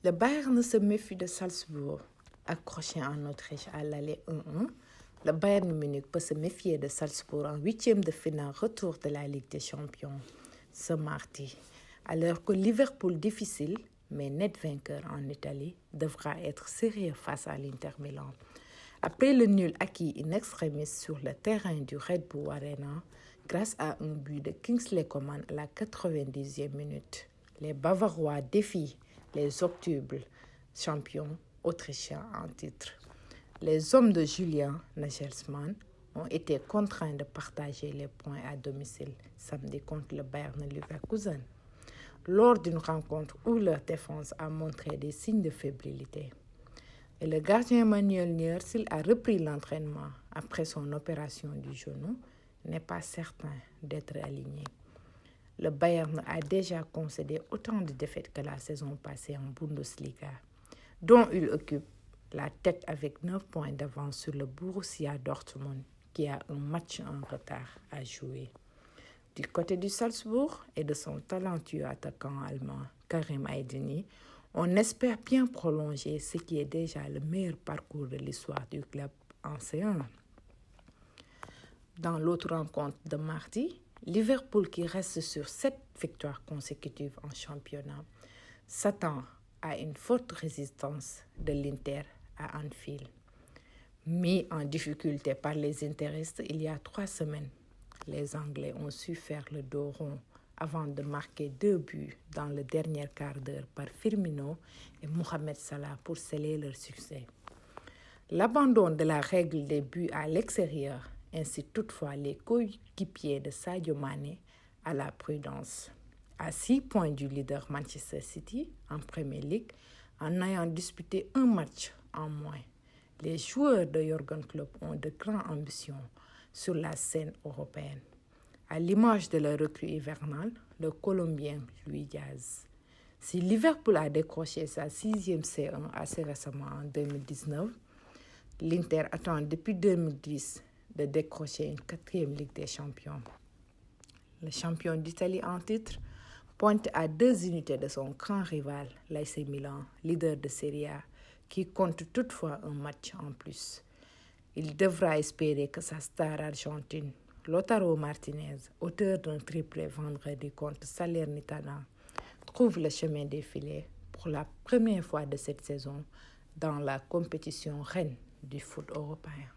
Le Bayern se méfie de Salzbourg, accroché en Autriche à l'aller 1-1. Le Bayern Munich peut se méfier de Salzbourg en huitième de finale retour de la Ligue des Champions ce mardi. Alors que Liverpool, difficile mais net vainqueur en Italie, devra être sérieux face à l'Inter Milan. Après le nul acquis in extremis sur le terrain du Red Bull Arena, grâce à un but de Kingsley Coman à la 90e minute, les Bavarois défient les octuple champions autrichiens en titre. Les hommes de Julian Nagelsmann ont été contraints de partager les points à domicile samedi contre le Bayern Leverkusen, lors d'une rencontre où leur défense a montré des signes de fébrilité. Et le gardien Manuel Neuer, s'il a repris l'entraînement après son opération du genou, n'est pas certain d'être aligné. Le Bayern a déjà concédé autant de défaites que la saison passée en Bundesliga, dont il occupe la tête avec 9 points d'avance sur le Borussia Dortmund, qui a un match en retard à jouer. Du côté du Salzbourg et de son talentueux attaquant allemand Karim Aydini, on espère bien prolonger ce qui est déjà le meilleur parcours de l'histoire du club en C1. Dans l'autre rencontre de mardi, Liverpool, qui reste sur 7 victoires consécutives en championnat, s'attend à une forte résistance de l'Inter à Anfield. Mis en difficulté par les interistes il y a 3 semaines, les Anglais ont su faire le dos rond avant de marquer 2 buts dans le dernier quart d'heure par Firmino et Mohamed Salah pour sceller leur succès. L'abandon de la règle des buts à l'extérieur incite toutefois les coéquipiers de Sadio Mané à la prudence. À 6 points du leader Manchester City en Premier League, en ayant disputé un match en moins, les joueurs de Jürgen Klopp ont de grandes ambitions sur la scène européenne. À l'image de la recrue hivernale, le Colombien Luis Diaz. Si Liverpool a décroché sa 6e C1 assez récemment en 2019, l'Inter attend depuis 2010 de décrocher une 4e Ligue des Champions. Le champion d'Italie en titre pointe à 2 unités de son grand rival, l'AC Milan, leader de Serie A, qui compte toutefois un match en plus. Il devra espérer que sa star argentine, Lautaro Martinez, auteur d'un triplé vendredi contre Salernitana, trouve le chemin des filets pour la première fois de cette saison dans la compétition reine du foot européen.